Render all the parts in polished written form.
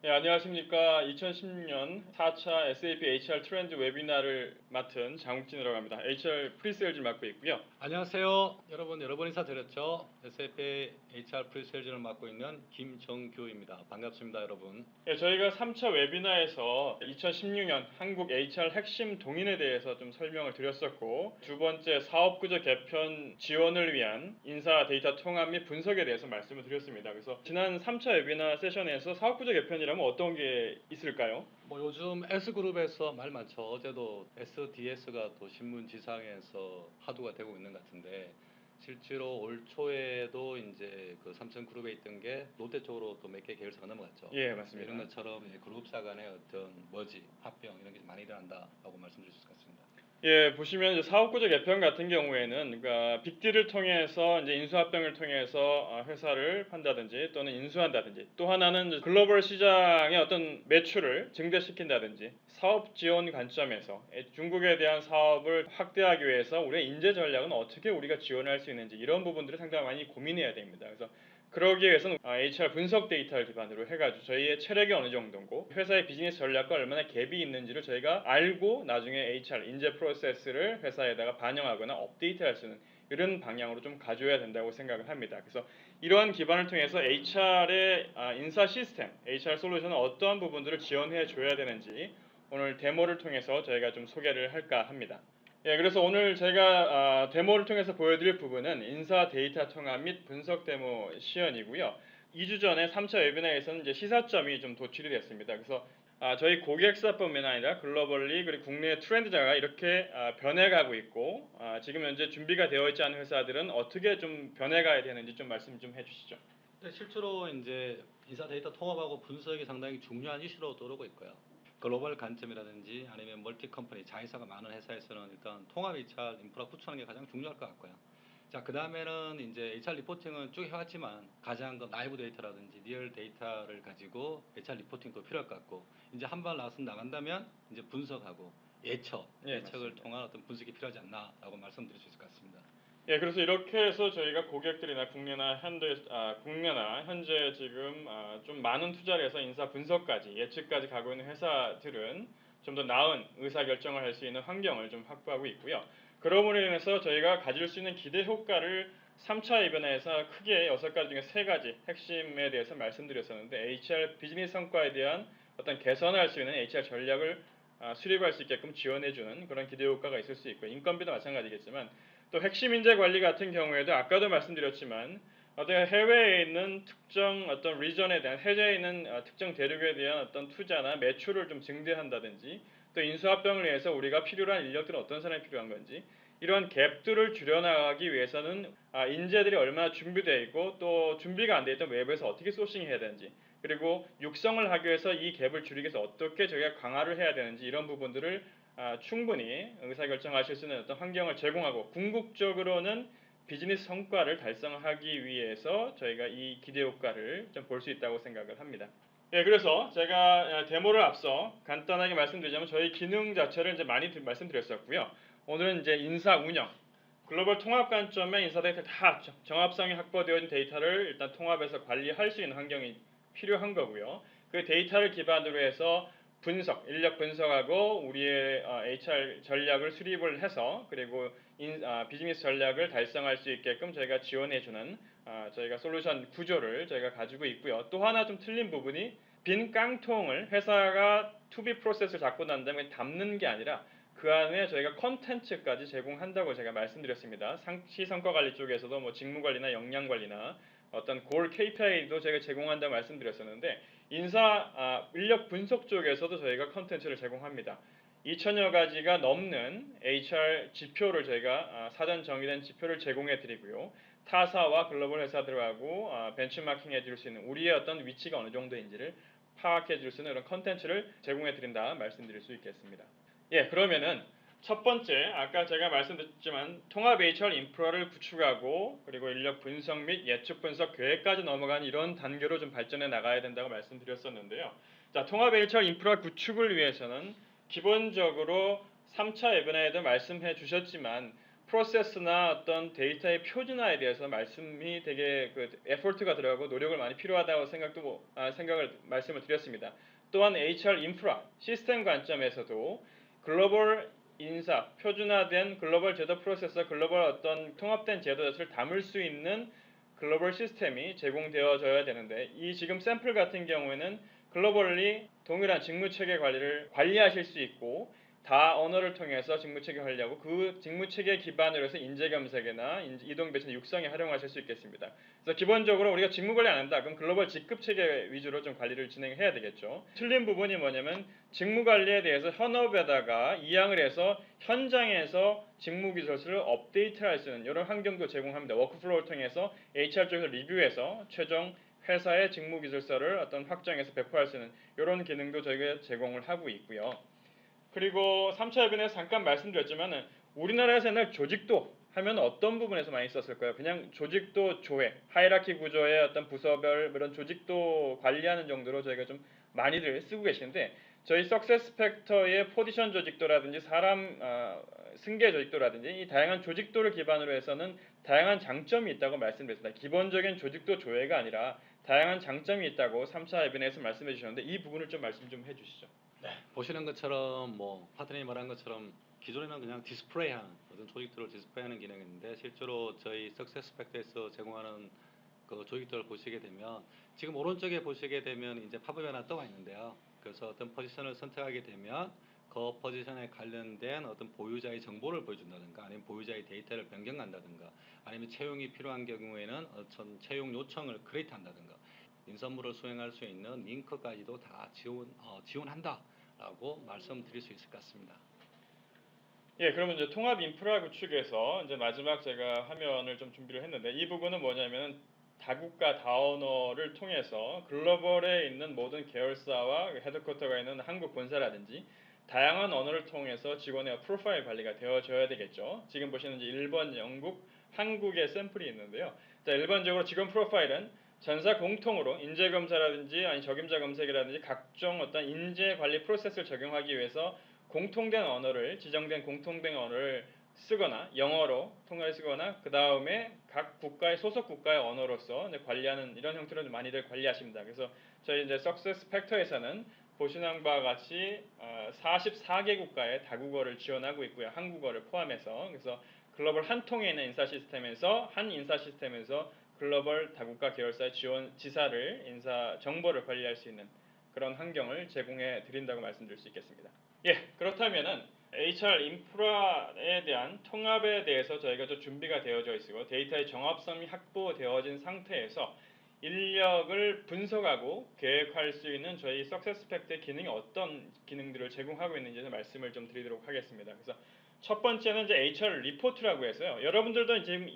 네, 안녕하십니까. 2016년 4차 SAP HR 트렌드 웨비나를 맡은 장욱진이라고 합니다. HR 프리세일즈 맡고 있고요. 안녕하세요. 여러 번 인사드렸죠. SAP HR 프리세일즈를 맡고 있는 김정규입니다. 반갑습니다, 여러분. 네, 저희가 3차 웨비나에서 2016년 한국 HR 핵심 동인에 대해서 좀 설명을 드렸었고, 두 번째 사업구조 개편 지원을 위한 인사 데이터 통합 및 분석에 대해서 말씀을 드렸습니다. 그래서 지난 3차 웨비나 세션에서 사업구조 개편이라면 어떤 게 있을까요? 요즘 S그룹에서 말 많죠. 어제도 SDS가 또 신문지상에서 화두가 되고 있는 것 같은데, 실제로 올 초에도 이제 그 삼성그룹에 있던 게 롯데 쪽으로 또 몇 개 계열사가 넘어갔죠. 예, 맞습니다. 이런 것처럼 그룹사 간의 어떤 머지, 합병 이런 게 많이 일어난다라고 말씀드릴 수 있겠습니다. 예, 보시면 이제 사업구조 개편 같은 경우에는 그러니까 빅딜을 통해서 이제 인수합병을 통해서 회사를 판다든지 또는 인수한다든지, 또 하나는 이제 글로벌 시장의 어떤 매출을 증대시킨다든지, 사업 지원 관점에서 중국에 대한 사업을 확대하기 위해서 우리의 인재 전략은 어떻게 우리가 지원할 수 있는지, 이런 부분들을 상당히 많이 고민해야 됩니다. 그래서 그러기 위해서는 HR 분석 데이터를 기반으로 해가지고 저희의 체력이 어느 정도고 회사의 비즈니스 전략과 얼마나 갭이 있는지를 저희가 알고 나중에 HR 인재 프로세스를 회사에다가 반영하거나 업데이트할 수 있는 이런 방향으로 좀 가져야 된다고 생각을 합니다. 그래서 이러한 기반을 통해서 HR의 인사 시스템, HR 솔루션은 어떠한 부분들을 지원해 줘야 되는지 오늘 데모를 통해서 저희가 좀 소개를 할까 합니다. 예, 그래서 오늘 제가 데모를 통해서 보여드릴 부분은 인사 데이터 통합 및 분석 데모 시연이고요. 2주 전에 3차 웨비나에서는 이제 시사점이 좀 도출이 됐습니다. 그래서 저희 고객사뿐만 아니라 글로벌리 그리고 국내 트렌드가 이렇게 변해가고 있고 지금 현재 준비가 되어 있지 않은 회사들은 어떻게 좀 변해가야 되는지 좀 말씀 좀 해주시죠. 네, 실제로 이제 인사 데이터 통합하고 분석이 상당히 중요한 이슈로 떠오르고 있고요. 글로벌 관점이라든지 아니면 멀티 컴퍼니 자회사가 많은 회사에서는 일단 통합 HR 인프라 구축하는 게 가장 중요할 것 같고요. 자, 그 다음에는 이제 HR 리포팅은 쭉 해왔지만 가장 그 나이브 데이터라든지 리얼 데이터를 가지고 HR 리포팅도 필요할 것 같고, 이제 한 발 나간다면 이제 분석하고 예측을 맞습니다. 통한 어떤 분석이 필요하지 않나라고 말씀드릴 수 있을 것 같습니다. 예, 그래서 이렇게 해서 저희가 고객들이나 국내나 현재 지금 좀 많은 투자를 해서 인사 분석까지 예측까지 가고 있는 회사들은 좀 더 나은 의사 결정을 할 수 있는 환경을 좀 확보하고 있고요. 그러므로 인해서 저희가 가질 수 있는 기대 효과를 3차 이변에서 크게 6가지 중에 3가지 핵심에 대해서 말씀드렸었는데, HR 비즈니스 성과에 대한 어떤 개선할 수 있는 HR 전략을 수립할 수 있게끔 지원해주는 그런 기대 효과가 있을 수 있고, 인건비도 마찬가지겠지만 또 핵심 인재 관리 같은 경우에도 아까도 말씀드렸지만 어떤 해외에 있는 특정 어떤 리전에 대한 해외에 있는 특정 대륙에 대한 어떤 투자나 매출을 좀 증대한다든지, 또 인수합병을 위해서 우리가 필요한 인력들은 어떤 사람이 필요한 건지, 이런 갭들을 줄여나가기 위해서는 인재들이 얼마나 준비되어 있고 또 준비가 안 돼 있던 외부에서 어떻게 소싱해야 되는지, 그리고 육성을 하기 위해서 이 갭을 줄이기 위해서 어떻게 저희가 강화를 해야 되는지, 이런 부분들을 충분히 의사결정하실 수 있는 어떤 환경을 제공하고, 궁극적으로는 비즈니스 성과를 달성하기 위해서 저희가 이 기대 효과를 좀 볼 수 있다고 생각을 합니다. 예, 그래서 제가 데모를 앞서 간단하게 말씀드리자면 저희 기능 자체를 이제 많이 말씀드렸었고요. 오늘은 이제 인사 운영, 글로벌 통합 관점의 인사 데이터 다 정합성이 확보되어진 데이터를 일단 통합해서 관리할 수 있는 환경이 필요한 거고요. 그 데이터를 기반으로 해서 인력 분석하고 우리의 HR 전략을 수립을 해서, 그리고 비즈니스 전략을 달성할 수 있게끔 저희가 지원해주는 저희가 솔루션 구조를 저희가 가지고 있고요. 또 하나 좀 틀린 부분이, 빈 깡통을 회사가 투비 프로세스를 잡고 난 다음에 담는 게 아니라 그 안에 저희가 컨텐츠까지 제공한다고 제가 말씀드렸습니다. 상시 성과 관리 쪽에서도 뭐 직무 관리나 역량 관리나 어떤 골 KPI도 제가 제공한다고 말씀드렸었는데, 인력 분석 쪽에서도 저희가 컨텐츠를 제공합니다. 2천여 가지가 넘는 HR 지표를 저희가 사전 정의된 지표를 제공해 드리고요. 타사와 글로벌 회사들하고 벤치마킹 해줄 수 있는 우리의 어떤 위치가 어느 정도인지를 파악해 줄 수 있는 그런 컨텐츠를 제공해 드린다 말씀드릴 수 있겠습니다. 예, 그러면은 첫 번째, 아까 제가 말씀드렸지만 통합 HR 인프라를 구축하고 그리고 인력 분석 및 예측 분석 계획까지 넘어가는 이런 단계로 좀 발전해 나가야 된다고 말씀드렸었는데요. 자, 통합 HR 인프라 구축을 위해서는 기본적으로 3차 웨비나에도 말씀해 주셨지만 프로세스나 어떤 데이터의 표준화에 대해서 말씀이 되게 에포트가 들어가고 노력을 많이 필요하다고 생각을 말씀을 드렸습니다. 또한 HR 인프라 시스템 관점에서도 글로벌 인사, 표준화된 글로벌 제도 프로세스, 글로벌 어떤 통합된 제도 자체를 담을 수 있는 글로벌 시스템이 제공되어져야 되는데 이 지금 샘플 같은 경우에는 글로벌리 동일한 직무체계 관리를 관리하실 수 있고 다 언어를 통해서 직무체계 관리하고 그 직무체계 기반으로 해서 인재검색이나 이동배치나 육성에 활용하실 수 있겠습니다. 그래서 기본적으로 우리가 직무관리 안 한다. 그럼 글로벌 직급체계 위주로 좀 관리를 진행해야 되겠죠. 틀린 부분이 뭐냐면 직무관리에 대해서 현업에다가 이양을 해서 현장에서 직무기술서를 업데이트할 수 있는 이런 환경도 제공합니다. 워크플로우를 통해서 HR 쪽에서 리뷰해서 최종 회사의 직무기술서를 어떤 확정해서 배포할 수 있는 이런 기능도 저희가 제공을 하고 있고요. 그리고 3차 협의회에서 잠깐 말씀드렸지만 우리나라에서 옛날 조직도 하면 어떤 부분에서 많이 썼을까요? 그냥 조직도 조회, 하이라키 구조의 어떤 부서별 이런 조직도 관리하는 정도로 저희가 좀 많이들 쓰고 계시는데 저희 석세스 팩터의 포지션 조직도라든지 사람 승계 조직도라든지 이 다양한 조직도를 기반으로 해서는 다양한 장점이 있다고 말씀드렸습니다. 기본적인 조직도 조회가 아니라 다양한 장점이 있다고 3차 협의회에서 말씀해 주셨는데 이 부분을 좀 말씀 좀 해주시죠. 보시는 것처럼 뭐 파트너님 말한 것처럼 기존에는 그냥 디스플레이하는 어떤 조직들을 디스플레이하는 기능인데 실제로 저희 석세스 팩터에서 제공하는 그 조직들을 보시게 되면 지금 오른쪽에 보시게 되면 이제 팝업이 하나 떠가 있는데요. 그래서 어떤 포지션을 선택하게 되면 그 포지션에 관련된 어떤 보유자의 정보를 보여준다든가 아니면 보유자의 데이터를 변경한다든가 아니면 채용이 필요한 경우에는 어떤 채용 요청을 크리에이트한다든가 인선물을 수행할 수 있는 링크까지도 다 지원한다라고 말씀드릴 수 있을 것 같습니다. 예, 그러면 이제 통합 인프라 구축에서 이제 마지막 제가 화면을 좀 준비를 했는데 이 부분은 뭐냐면 다국가 다언어를 통해서 글로벌에 있는 모든 계열사와 헤드쿼터가 있는 한국 본사라든지 다양한 언어를 통해서 직원의 프로파일 관리가 되어져야 되겠죠. 지금 보시는 이제 일본, 영국, 한국의 샘플이 있는데요. 자, 일반적으로 직원 프로파일은 전사 공통으로 인재 검사라든지 아니 적임자 검색이라든지 각종 어떤 인재 관리 프로세스를 적용하기 위해서 공통된 언어를 지정된 공통된 언어를 쓰거나 영어로 통화를 쓰거나 그 다음에 각 국가의 소속 국가의 언어로서 이제 관리하는 이런 형태로 많이들 관리하십니다. 그래서 저희 이제 석세스 팩터에서는 보시는 바와 같이 44개 국가의 다국어를 지원하고 있고요. 한국어를 포함해서 그래서 글로벌 한 통에 있는 인사 시스템에서 한 인사 시스템에서 글로벌 다국가 계열사의 지사를 인사 정보를 관리할 수 있는 그런 환경을 제공해 드린다고 말씀드릴 수 있겠습니다. 예, 그렇다면은 HR 인프라에 대한 통합에 대해서 저희가 좀 준비가 되어져 있고 데이터의 정합성이 확보되어진 상태에서 인력을 분석하고 계획할 수 있는 저희 석세스 팩트의 기능이 어떤 기능들을 제공하고 있는지 말씀을 좀 드리도록 하겠습니다. 그래서 첫 번째는 이제 HR 리포트라고 해서요. 여러분들도 지금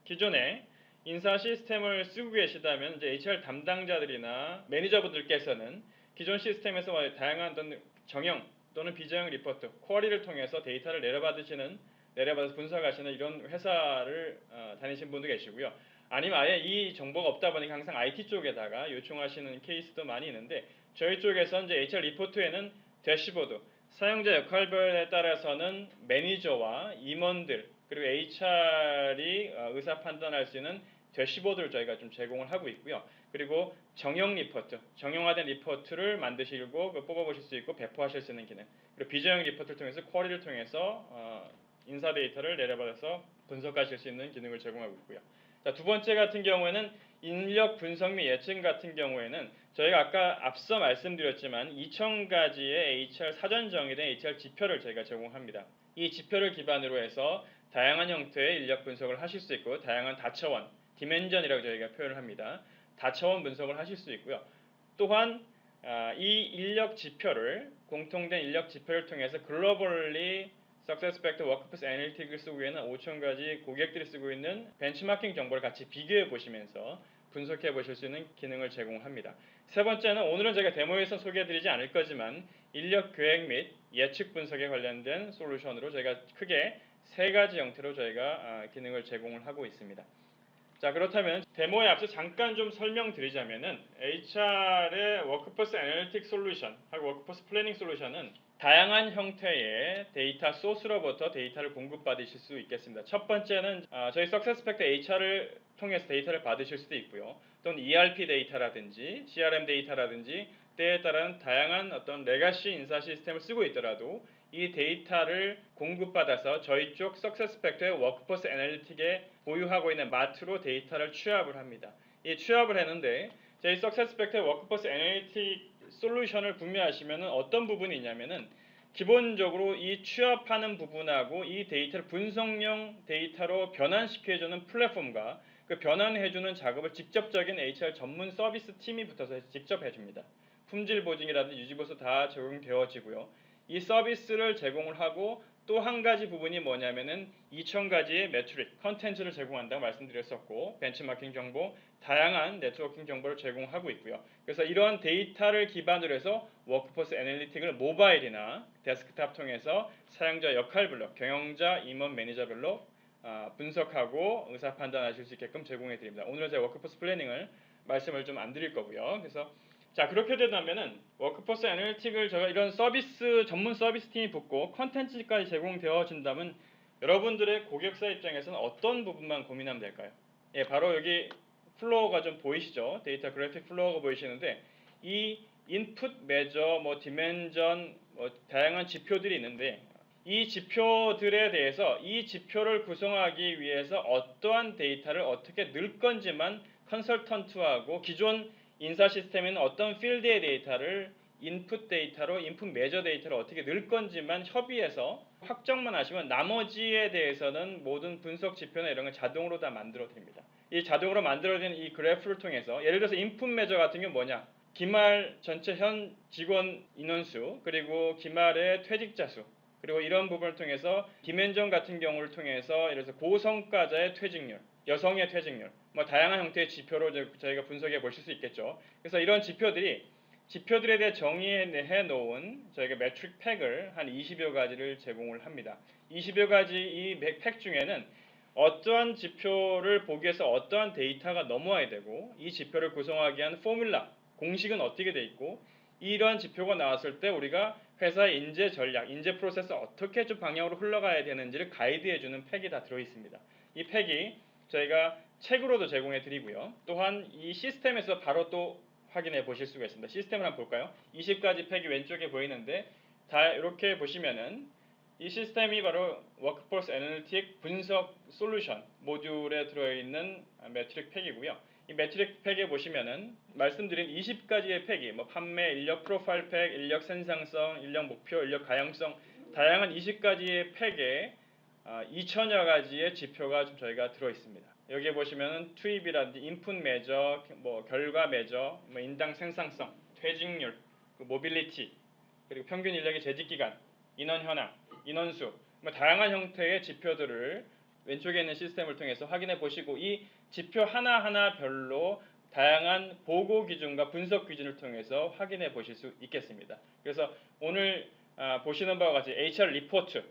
기존에 인사 시스템을 쓰고 계시다면 이제 HR 담당자들이나 매니저분들께서는 기존 시스템에서 다양한 어떤 정형 또는 비정형 리포트, 쿼리를 통해서 데이터를 내려받아서 분석하시는 이런 회사를 다니신 분도 계시고요. 아니면 아예 이 정보가 없다 보니까 항상 IT 쪽에다가 요청하시는 케이스도 많이 있는데 저희 쪽에서 이제 HR 리포트에는 대시보드, 사용자 역할별에 따라서는 매니저와 임원들 그리고 HR이 의사 판단할 수 있는 대시보드를 저희가 좀 제공을 하고 있고요. 그리고 정형 리포트, 정형화된 리포트를 만드시고 뽑아보실 수 있고 배포하실 수 있는 기능. 그리고 비정형 리포트를 통해서 쿼리를 통해서 인사 데이터를 내려받아서 분석하실 수 있는 기능을 제공하고 있고요. 자, 두 번째 같은 경우에는 인력 분석 및 예측 같은 경우에는 저희가 아까 앞서 말씀드렸지만 2,000가지의 HR 사전 정의된 HR 지표를 저희가 제공합니다. 이 지표를 기반으로 해서 다양한 형태의 인력 분석을 하실 수 있고 다양한 다차원, 디멘전이라고 저희가 표현을 합니다. 다차원 분석을 하실 수 있고요. 또한 이 인력 지표를 공통된 인력 지표를 통해서 글로벌리 석세스 팩터 워크포스 애널리틱을 쓰고 있는 5,000가지 고객들이 쓰고 있는 벤치마킹 정보를 같이 비교해 보시면서 분석해 보실 수 있는 기능을 제공합니다. 세 번째는 오늘은 제가 데모에서 소개해 드리지 않을 거지만 인력 계획 및 예측 분석에 관련된 솔루션으로 저희가 크게 세 가지 형태로 저희가 기능을 제공을 하고 있습니다. 자, 그렇다면 데모에 앞서 잠깐 좀 설명드리자면은 HR의 워크포스 애널리틱 솔루션하고 워크포스 플래닝 솔루션은 다양한 형태의 데이터 소스로부터 데이터를 공급받으실 수 있겠습니다. 첫 번째는 저희 석세스팩터 HR을 통해서 데이터를 받으실 수도 있고요. 또는 ERP 데이터라든지 CRM 데이터라든지 때에 따른 다양한 어떤 레가시 인사 시스템을 쓰고 있더라도 이 데이터를 공급받아서 저희 쪽 석세스팩터의 워크포스 애널리틱에 보유하고 있는 마트로 데이터를 취합을 합니다. 이 취합을 했는데 저희 석세스팩터의 워크포스 애널리틱 솔루션을 구매하시면 어떤 부분이 있냐면은 기본적으로 이 취합하는 부분하고 이 데이터를 분석용 데이터로 변환시켜주는 플랫폼과 그 변환해주는 작업을 직접적인 HR 전문 서비스 팀이 붙어서 직접 해줍니다. 품질 보증이라든지 유지보수 다 적용되어지고요. 이 서비스를 제공을 하고 또 한 가지 부분이 뭐냐면은 2,000가지의 매트릭, 컨텐츠를 제공한다고 말씀드렸었고 벤치마킹 정보, 다양한 네트워킹 정보를 제공하고 있고요. 그래서 이러한 데이터를 기반으로 해서 워크포스 애널리틱을 모바일이나 데스크탑 통해서 사용자 역할별로, 경영자, 임원, 매니저별로 분석하고 의사 판단하실 수 있게끔 제공해 드립니다. 오늘은 제가 워크포스 플래닝을 말씀을 좀 안 드릴 거고요. 그래서 자, 그렇게 된다면은 워크포스 애널리틱을 제가 이런 서비스 전문 서비스 팀이 붙고 컨텐츠까지 제공되어진다면 여러분들의 고객사 입장에서는 어떤 부분만 고민하면 될까요? 예, 바로 여기 플로어가 좀 보이시죠? 데이터 그래픽 플로어가 보이시는데 이 인풋 매저, 뭐 디멘전, 뭐 다양한 지표들이 있는데 이 지표들에 대해서 이 지표를 구성하기 위해서 어떠한 데이터를 어떻게 넣을 건지만 컨설턴트하고 기존 인사 시스템에는 어떤 필드의 데이터를 인풋 데이터로 인풋 매저 데이터를 어떻게 넣을 건지만 협의해서 확정만 하시면 나머지에 대해서는 모든 분석 지표나 이런 걸 자동으로 다 만들어 드립니다. 이 자동으로 만들어진 이 그래프를 통해서 예를 들어서 인풋 매저 같은 경우 뭐냐? 기말 전체 현 직원 인원수 그리고 기말의 퇴직자 수 그리고 이런 부분을 통해서 디멘전 같은 경우를 통해서 예를 들어서 고성과자의 퇴직률 여성의 퇴직률, 뭐 다양한 형태의 지표로 저희가 분석해 보실 수 있겠죠. 그래서 이런 지표들에 대해 정의해 놓은 저희가 매트릭 팩을 한 20여 가지를 제공을 합니다. 20여 가지 이 팩 중에는 어떠한 지표를 보기 위해서 어떠한 데이터가 넘어와야 되고 이 지표를 구성하기 위한 포뮬라, 공식은 어떻게 돼 있고 이러한 지표가 나왔을 때 우리가 회사의 인재 전략, 인재 프로세스 어떻게 좀 방향으로 흘러가야 되는지를 가이드해 주는 팩이 다 들어 있습니다. 이 팩이 저희가 책으로도 제공해 드리고요. 또한 이 시스템에서 바로 또 확인해 보실 수가 있습니다. 시스템을 한번 볼까요? 20가지 팩이 왼쪽에 보이는데 다 이렇게 보시면은 이 시스템이 바로 워크포스 애널리틱 분석 솔루션 모듈에 들어있는 매트릭 팩이고요. 이 매트릭 팩에 보시면은 말씀드린 20가지의 팩이 뭐 판매, 인력 프로파일 팩, 인력 생산성, 인력 목표, 인력 가용성 다양한 20가지의 팩에 2,000여 가지의 지표가 좀 저희가 들어 있습니다. 여기에 보시면은 투입이라든지 인풋 매저, 뭐 결과 매저, 뭐 인당 생산성, 퇴직률, 모빌리티, 그리고 평균 인력의 재직 기간, 인원 현황, 인원수, 뭐 다양한 형태의 지표들을 왼쪽에 있는 시스템을 통해서 확인해 보시고 이 지표 하나하나별로 다양한 보고 기준과 분석 기준을 통해서 확인해 보실 수 있겠습니다. 그래서 오늘 보시는 바와 같이 HR 리포트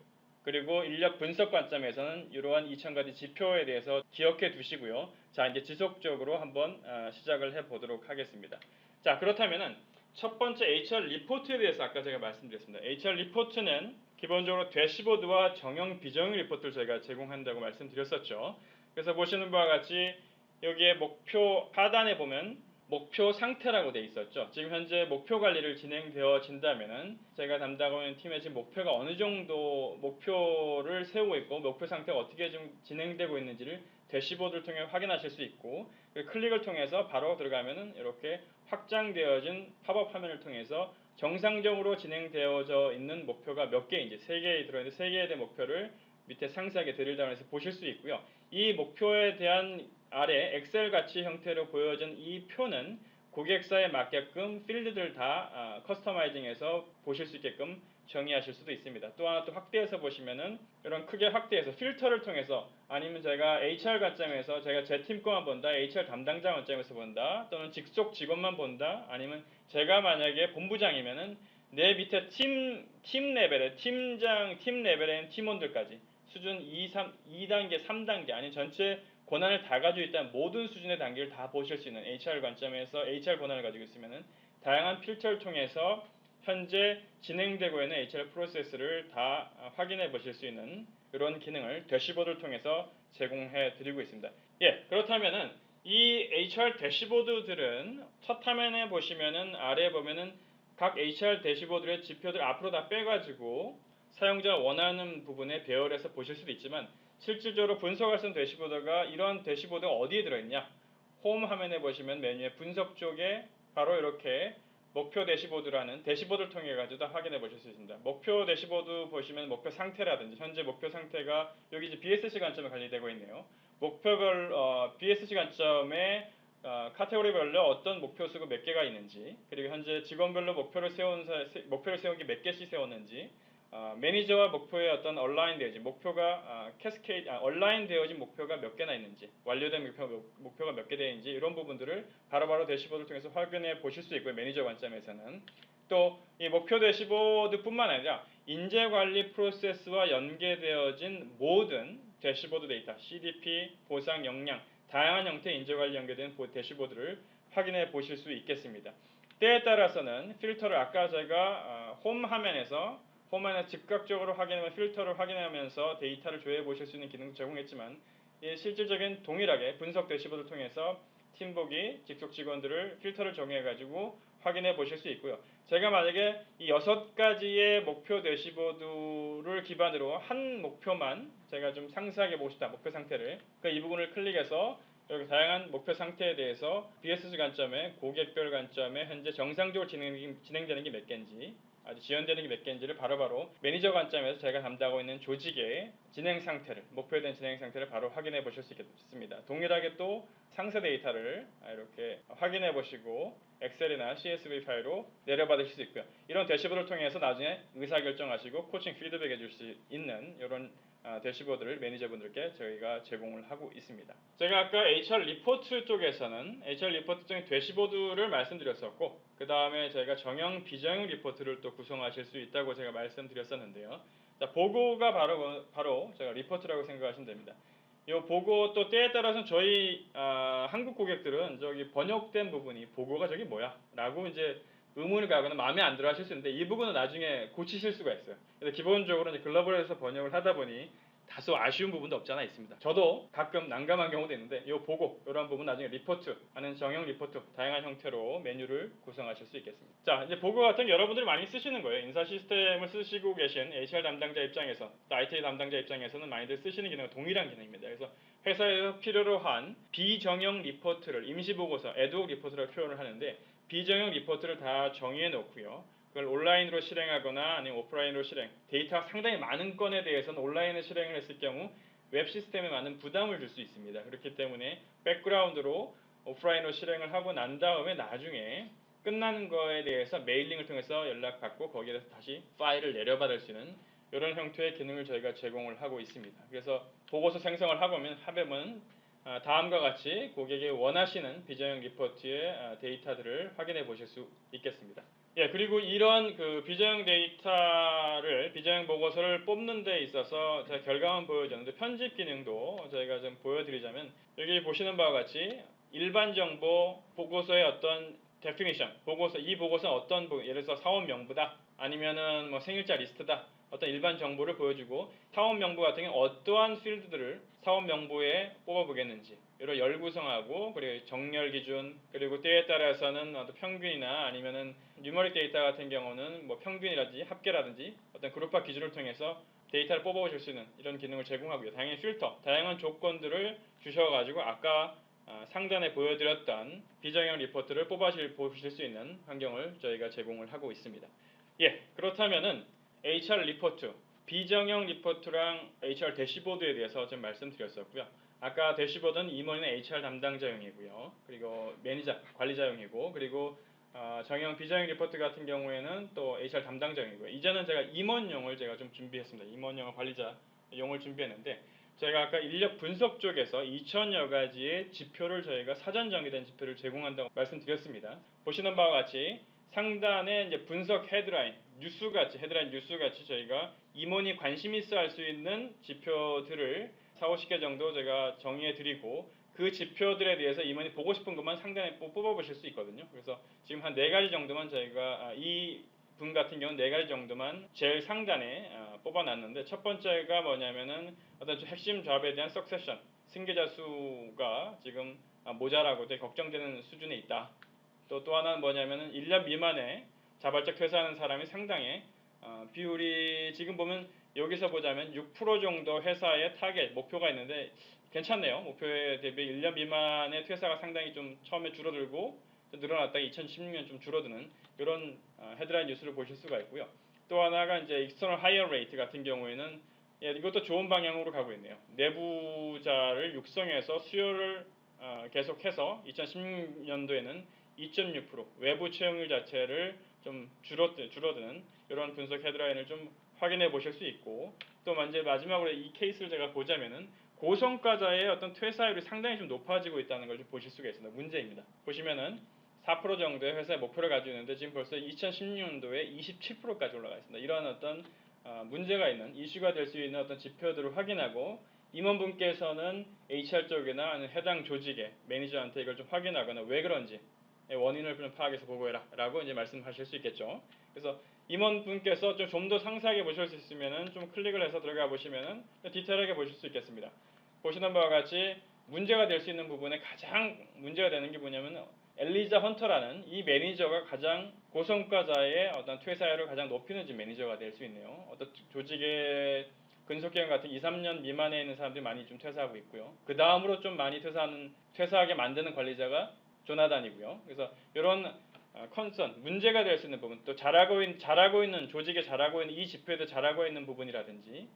그리고 인력 분석 관점에서는 이러한 2,000가지 지표에 대해서 기억해 두시고요. 자, 이제 지속적으로 한번 시작을 해 보도록 하겠습니다. 자, 그렇다면은 첫 번째 HR 리포트에 대해서 아까 제가 말씀드렸습니다. HR 리포트는 기본적으로 대시보드와 정형 비정형 리포트를 저희가 제공한다고 말씀드렸었죠. 그래서 보시는 바와 같이 여기에 목표 하단에 보면 목표 상태라고 돼 있었죠. 지금 현재 목표 관리를 진행되어진다면은 제가 담당하고 있는 팀의 지금 목표가 어느 정도 목표를 세우고 있고 목표 상태가 어떻게 좀 진행되고 있는지를 대시보드를 통해 확인하실 수 있고 클릭을 통해서 바로 들어가면은 이렇게 확장되어진 팝업 화면을 통해서 정상적으로 진행되어져 있는 목표가 몇 개인지 3개 들어있는데 3개에 대한 목표를 밑에 상세하게 드릴다운해서 보실 수 있고요. 이 목표에 대한 아래 엑셀 같이 형태로 보여진 이 표는 고객사에 맞게끔 필드들 다 커스터마이징해서 보실 수 있게끔 정의하실 수도 있습니다. 또 하나 또 확대해서 보시면은 이런 크게 확대해서 필터를 통해서 아니면 제가 HR 관점에서 제가 제 팀 거만 본다, HR 담당자 관점에서 본다, 또는 직속 직원만 본다, 아니면 제가 만약에 본부장이면은 내 밑에 팀 레벨의 팀장, 팀 레벨의 팀원들까지 수준 2단계, 3단계 아니면 전체 권한을 다 가지고 있다는 모든 수준의 단계를 다 보실 수 있는 HR 관점에서 HR 권한을 가지고 있으면은 다양한 필터를 통해서 현재 진행되고 있는 HR 프로세스를 다 확인해 보실 수 있는 이런 기능을 대시보드를 통해서 제공해 드리고 있습니다. 예, 그렇다면은 이 HR 대시보드들은 첫 화면에 보시면은 아래에 보면은 각 HR 대시보드의 지표들 앞으로 다 빼가지고 사용자가 원하는 부분에 배열해서 보실 수도 있지만 실질적으로 분석할 수 있는 대시보드가 이런 대시보드가 어디에 들어있냐? 홈 화면에 보시면 메뉴의 분석 쪽에 바로 이렇게 목표 대시보드라는 대시보드를 통해 가지고 확인해 보실 수 있습니다. 목표 대시보드 보시면 목표 상태라든지 현재 목표 상태가 여기 이제 BSC 관점에 관리되고 있네요. 목표별 BSC 관점에 카테고리별로 어떤 목표 수가 몇 개가 있는지, 그리고 현재 직원별로 목표를 세운 게 몇 개씩 세웠는지, 매니저와 목표의 어떤 얼라인 되어진 목표가 얼라인 되어진 목표가 몇 개나 있는지, 완료된 목표가 몇 개 되는지 이런 부분들을 바로바로 대시보드를 통해서 확인해 보실 수 있고요. 매니저 관점에서는 또 이 목표 대시보드뿐만 아니라 인재 관리 프로세스와 연계되어진 모든 대시보드 데이터, CDP, 보상 역량, 다양한 형태의 인재 관리 연계된 대시보드를 확인해 보실 수 있겠습니다. 때에 따라서는 필터를 아까 제가 홈 화면에서 즉각적으로 확인하면 필터를 확인하면서 데이터를 조회해 보실 수 있는 기능도 제공했지만 실질적인 동일하게 분석 대시보드를 통해서 팀복이 직속 직원들을 필터를 정해 가지고 확인해 보실 수 있고요. 제가 만약에 이 6가지의 목표 대시보드를 기반으로 한 목표만 제가 좀 상세하게 보고 싶다. 목표 상태를. 그러니까 이 부분을 클릭해서 여기 다양한 목표 상태에 대해서 BSC 관점에 고객별 관점에 현재 정상적으로 진행되는 게 몇 개인지 아주 지연되는 게 몇 개인지를 바로바로 매니저 관점에서 제가 담당하고 있는 조직의 진행 상태를 목표에 대한 진행 상태를 바로 확인해 보실 수 있습니다. 동일하게 또 상세 데이터를 이렇게 확인해 보시고 엑셀이나 CSV 파일로 내려받으실 수 있고요. 이런 대시보드를 통해서 나중에 의사결정하시고 코칭 피드백 해줄 수 있는 이런 대시보드를 매니저분들께 저희가 제공을 하고 있습니다. 제가 아까 HR 리포트 쪽에서는 HR 리포트 쪽의 대시보드를 말씀드렸었고 그 다음에 제가 정형 비정형 리포트를 또 구성하실 수 있다고 제가 말씀드렸었는데요. 자, 보고가 바로 제가 리포트라고 생각하시면 됩니다. 이 보고 또 때에 따라서는 저희 한국 고객들은 저기 번역된 부분이 보고가 저기 뭐야? 라고 이제 의문을 가거나 마음에 안 들어 하실 수 있는데 이 부분은 나중에 고치실 수가 있어요. 그래서 기본적으로 이제 글로벌에서 번역을 하다 보니 다소 아쉬운 부분도 없지 않아 있습니다. 저도 가끔 난감한 경우도 있는데 이 보고 이런 부분 나중에 리포트 하는 정형 리포트 다양한 형태로 메뉴를 구성하실 수 있겠습니다. 자, 이제 보고 같은 여러분들이 많이 쓰시는 거예요. 인사 시스템을 쓰시고 계신 HR 담당자 입장에서 또 IT 담당자 입장에서는 많이들 쓰시는 기능은 동일한 기능입니다. 그래서 회사에서 필요로 한 비정형 리포트를 임시보고서, 애드옥 리포트를 표현을 하는데 비정형 리포트를 다 정의해 놓고요. 그걸 온라인으로 실행하거나 아니면 오프라인으로 실행, 데이터가 상당히 많은 건에 대해서는 온라인에 실행을 했을 경우 웹 시스템에 많은 부담을 줄 수 있습니다. 그렇기 때문에 백그라운드로 오프라인으로 실행을 하고 난 다음에 나중에 끝나는 거에 대해서 메일링을 통해서 연락받고 거기에서 다시 파일을 내려받을 수 있는 이런 형태의 기능을 저희가 제공을 하고 있습니다. 그래서 보고서 생성을 하면 다음과 같이 고객이 원하시는 비정형 리포트의 데이터들을 확인해 보실 수 있겠습니다. 예, 그리고 이런 그 비정형 비정형 보고서를 뽑는 데 있어서 제가 결과만 보여줬는데 편집 기능도 저희가 좀 보여드리자면 여기 보시는 바와 같이 일반 정보 보고서의 어떤 데피니션, 이 보고서는 어떤 예를 들어서 사원 명부다, 아니면은 뭐 생일자 리스트다, 어떤 일반 정보를 보여주고 사원 명부 같은 경우는 어떠한 필드들을 사원 명부에 뽑아보겠는지 이런 열구성하고 그리고 정렬 기준 그리고 때에 따라서는 어떤 평균이나 아니면은 뉴머릭 데이터 같은 경우는 뭐 평균이라든지 합계라든지 어떤 그룹화 기준을 통해서 데이터를 뽑아보실 수 있는 이런 기능을 제공하고요. 당연히 필터, 다양한 조건들을 주셔가지고 아까 상단에 보여드렸던 비정형 리포트를 보실 수 있는 환경을 저희가 제공을 하고 있습니다. 예, 그렇다면은 HR 리포트, 비정형 리포트랑 HR 대시보드에 대해서 좀 말씀드렸었고요. 아까 대시보드는 임원이나 HR 담당자용이고요. 그리고 매니저, 관리자용이고 그리고 정형 비정형 리포트 같은 경우에는 또 HR 담당자용이고요. 이제는 제가 임원용을 제가 좀 준비했습니다. 임원용 관리자용을 준비했는데 제가 아까 인력 분석 쪽에서 2,000여 가지의 지표를 저희가 사전 정의된 지표를 제공한다고 말씀드렸습니다. 보시는 바와 같이 상단에 이제 분석 헤드라인 뉴스같이 저희가 임원이 관심 있어 할 수 있는 지표들을 4, 50개 정도 제가 정의해 드리고 그 지표들에 대해서 임원이 보고 싶은 것만 상단에 뽑아보실 수 있거든요. 그래서 지금 한 4가지 정도만 저희가 이 분 같은 경우는 4가지 정도만 제일 상단에 뽑아놨는데, 첫 번째가 뭐냐면은 어떤 핵심 잡에 대한 석세션, 승계자 수가 지금 모자라고 되게 걱정되는 수준에 있다. 또 하나는 뭐냐면은 1년 미만에 자발적 퇴사하는 사람이 상당히 비율이 지금 보면 여기서 보자면 6% 정도 회사의 타겟 목표가 있는데 괜찮네요. 목표에 대비 1년 미만의 퇴사가 상당히 좀 처음에 줄어들고 늘어났다가 2016년 좀 줄어드는 이런 헤드라인 뉴스를 보실 수가 있고요. 또 하나가 이제 익스터널 하이어 레이트 같은 경우에는 이것도 좋은 방향으로 가고 있네요. 내부자를 육성해서 수요를 계속해서 2016년도에는 2.6%, 외부 채용률 자체를 좀 줄어드는 이런 분석 헤드라인을 좀 확인해 보실 수 있고, 또 이제 마지막으로 이 케이스를 제가 보자면은 고성과자의 어떤 퇴사율이 상당히 좀 높아지고 있다는 걸 좀 보실 수가 있습니다. 문제입니다. 보시면은 4% 정도의 회사의 목표를 가지고 있는데 지금 벌써 2016년도에 27%까지 올라가 있습니다. 이러한 어떤 문제가 있는, 이슈가 될 수 있는 어떤 지표들을 확인하고 임원분께서는 HR 쪽이나 아니면 해당 조직의 매니저한테 이걸 좀 확인하거나 왜 그런지 원인을 좀 파악해서 보고해라 라고 이제 말씀하실 수 있겠죠. 그래서 임원분께서 좀 더 상세하게 보실 수 있으면은 좀 클릭을 해서 들어가 보시면은 디테일하게 보실 수 있겠습니다. 보시는 바와 같이 문제가 될 수 있는 부분에 가장 문제가 되는 게 뭐냐면 엘리자 헌터라는 이 매니저가 가장 고성과자의 어떤 퇴사율을 가장 높이는 매니저가 될 수 있네요. 어떤 조직의 근속기간 같은 2, 3년 미만에 있는 사람들이 많이 좀 퇴사하고 있고요. 그 다음으로 좀 많이 퇴사하게 만드는 관리자가 조나단이고요. 그래서 이런 컨선, 문제가 될 수 있는 부분, 또 잘하고 있는 조직에 잘하고 있는 이 지표에도 잘하고 있는 부분이라든지,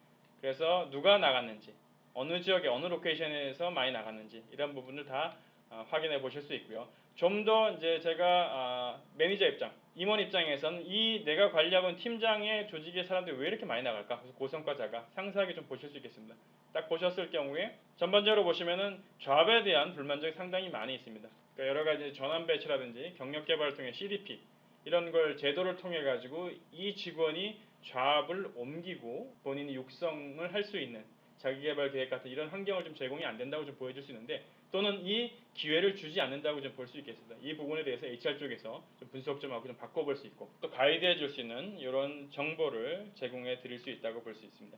그래서 누가 나갔는지, 어느 지역에 어느 로케이션에서 많이 나갔는지 이런 부분을 다 확인해 보실 수 있고요. 좀 더 이제 제가 매니저 입장, 임원 입장에서는 이 내가 관리하고 있는 팀장의 조직의 사람들이 왜 이렇게 많이 나갈까? 그래서 고성과자가 상세하게 좀 보실 수 있겠습니다. 딱 보셨을 경우에 전반적으로 보시면은 잡에 대한 불만족이 상당히 많이 있습니다. 그러니까 여러 가지 전환 배치라든지 경력 개발을 통해 CDP 이런 걸 제도를 통해 가지고 이 직원이 잡을 옮기고 본인이 육성을 할 수 있는 자기개발 계획 같은 이런 환경을 좀 제공이 안 된다고 좀 보여줄 수 있는데, 또는 이 기회를 주지 않는다고 좀 볼 수 있겠습니다. 이 부분에 대해서 HR 쪽에서 좀 분석 좀 하고 좀 바꿔볼 수 있고, 또 가이드해 줄 수 있는 이런 정보를 제공해 드릴 수 있다고 볼 수 있습니다.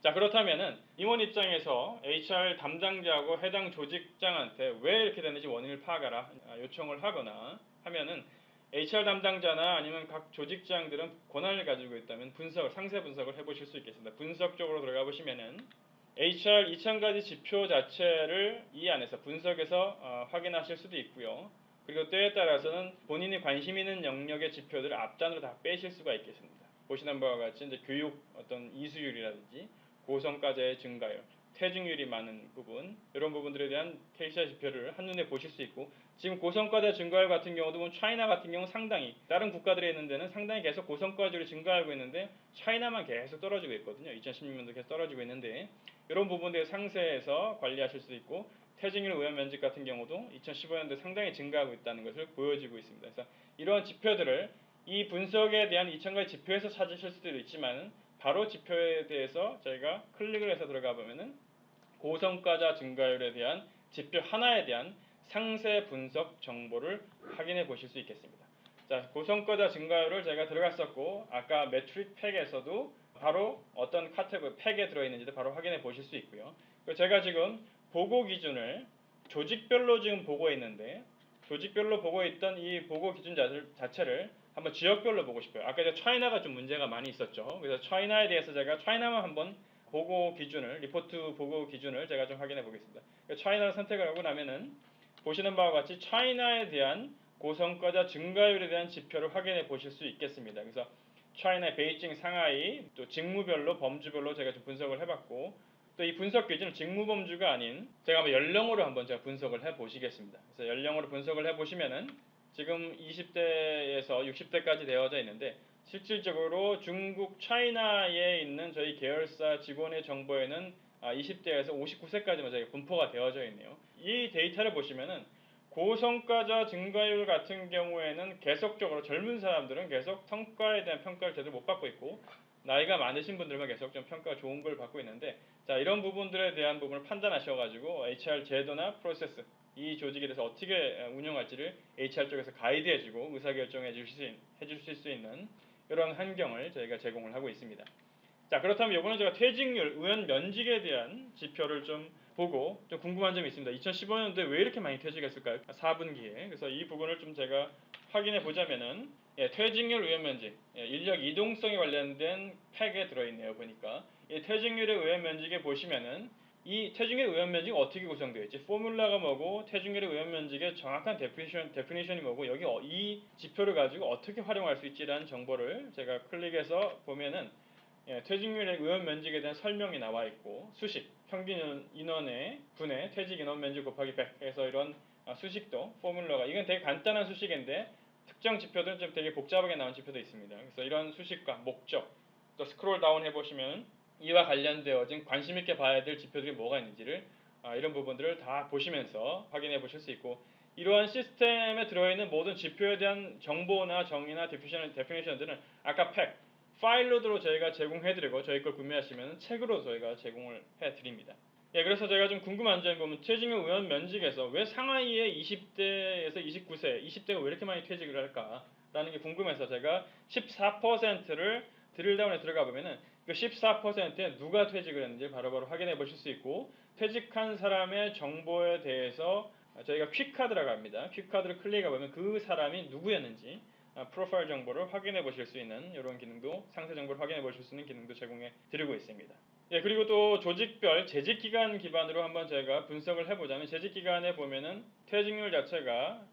자, 그렇다면은 임원 입장에서 HR 담당자하고 해당 조직장한테 왜 이렇게 되는지 원인을 파악하라 요청을 하거나 하면은 HR 담당자나 아니면 각 조직장들은 권한을 가지고 있다면 상세 분석을 해보실 수 있겠습니다. 분석 쪽으로 들어가 보시면은 HR 2000가지 지표 자체를 이 안에서 분석해서 확인하실 수도 있고요. 그리고 때에 따라서는 본인이 관심 있는 영역의 지표들을 앞단으로 다 빼실 수가 있겠습니다. 보시는 바와 같이 이제 교육 어떤 이수율이라든지 고성과자의 증가율, 퇴직률이 많은 부분, 이런 부분들에 대한 KCI 지표를 한눈에 보실 수 있고, 지금 고성과자 증가율 같은 경우도 보면 차이나 같은 경우 상당히 다른 국가들에 있는 데는 상당히 계속 고성과자율이 증가하고 있는데 차이나만 계속 떨어지고 있거든요. 2016년도 계속 떨어지고 있는데 이런 부분들에 상세해서 관리하실 수 있고, 퇴직률 의원 면직 같은 경우도 2015년도에 상당히 증가하고 있다는 것을 보여주고 있습니다. 그래서 이러한 지표들을 이 분석에 대한 2000가지 지표에서 찾으실 수도 있지만 바로 지표에 대해서 저희가 클릭을 해서 들어가 보면은 고성과자 증가율에 대한 지표 하나에 대한 상세 분석 정보를 확인해 보실 수 있겠습니다. 자, 고성과자 증가율을 제가 들어갔었고 아까 매트릭 팩에서도 바로 어떤 카테고리 팩에 들어있는지도 바로 확인해 보실 수 있고요. 제가 지금 보고 기준을 조직별로 지금 보고 있는데, 조직별로 보고 있던 이 보고 기준 자체를 한번 지역별로 보고 싶어요. 아까 제가 차이나가 좀 문제가 많이 있었죠. 그래서 차이나에 대해서 제가 차이나만 한번 보고 기준을, 리포트 보고 기준을 제가 좀 확인해 보겠습니다. 차이나를 선택을 하고 나면은 보시는 바와 같이 차이나에 대한 고성과자 증가율에 대한 지표를 확인해 보실 수 있겠습니다. 그래서 차이나, 베이징, 상하이, 또 직무별로, 범주별로 제가 좀 분석을 해봤고, 또 이 분석 기준은 직무범주가 아닌 제가 한번 연령으로 한번 제가 분석을 해보시겠습니다. 그래서 연령으로 분석을 해보시면은 지금 20대에서 60대까지 되어져 있는데, 실질적으로 중국 차이나에 있는 저희 계열사 직원의 정보에는 20대에서 59세까지만 저희가 분포가 되어져 있네요. 이 데이터를 보시면은 고성과자 증가율 같은 경우에는 계속적으로 젊은 사람들은 계속 성과에 대한 평가를 제대로 못 받고 있고, 나이가 많으신 분들만 계속 좀 평가가 좋은 걸 받고 있는데, 자, 이런 부분들에 대한 부분을 판단하셔가지고 HR 제도나 프로세스, 이 조직에 대해서 어떻게 운영할지를 HR 쪽에서 가이드해주고 의사결정해 주실 수 있는 이런 환경을 저희가 제공을 하고 있습니다. 자, 그렇다면 이번에 제가 퇴직률, 의원 면직에 대한 지표를 좀 보고 좀 궁금한 점이 있습니다. 2015년도에 왜 이렇게 많이 퇴직했을까요? 4분기에. 그래서 이 부분을 좀 제가 확인해 보자면은, 퇴직률, 의원 면직, 인력 이동성에 관련된 팩에 들어있네요. 보니까 이 퇴직률의 의원 면직에 보시면은 이 퇴직률 의원 면직이 어떻게 구성되어 있지? 포뮬라가 뭐고 퇴직률의 의원 면직의 정확한 데피니션이 뭐고 여기 이 지표를 가지고 어떻게 활용할 수 있지라는 정보를 제가 클릭해서 보면은, 퇴직률의 의원 면직에 대한 설명이 나와 있고, 수식, 평균 인원의 분의 퇴직 인원 면직 곱하기 100 해서 이런 수식도 포뮬러가, 이건 되게 간단한 수식인데 특정 지표들은 좀 되게 복잡하게 나온 지표도 있습니다. 그래서 이런 수식과 목적, 또 스크롤 다운 해보시면 이와 관련되어진 관심 있게 봐야 될 지표들이 뭐가 있는지를 이런 부분들을 다 보시면서 확인해 보실 수 있고, 이러한 시스템에 들어있는 모든 지표에 대한 정보나 정의나 데피니션들은 아까 팩, 파일로드로 저희가 제공해드리고 저희 걸 구매하시면 책으로 저희가 제공을 해드립니다. 그래서 제가 좀 궁금한 점이 보면 퇴직률 의원 면직에서 왜 상하이의 20대에서 29세, 20대가 왜 이렇게 많이 퇴직을 할까라는 게 궁금해서 제가 14%를 드릴다운에 들어가 보면은 그 14%에 누가 퇴직을 했는지 바로바로 확인해 보실 수 있고, 퇴직한 사람의 정보에 대해서 저희가 퀵카드라고 합니다. 퀵카드를 클릭해 보면 그 사람이 누구였는지 프로파일 정보를 확인해 보실 수 있는 이런 기능도, 상세 정보를 확인해 보실 수 있는 기능도 제공해 드리고 있습니다. 그리고 또 조직별 재직 기간 기반으로 한번 제가 분석을 해보자면, 재직 기간에 보면은 퇴직률 자체가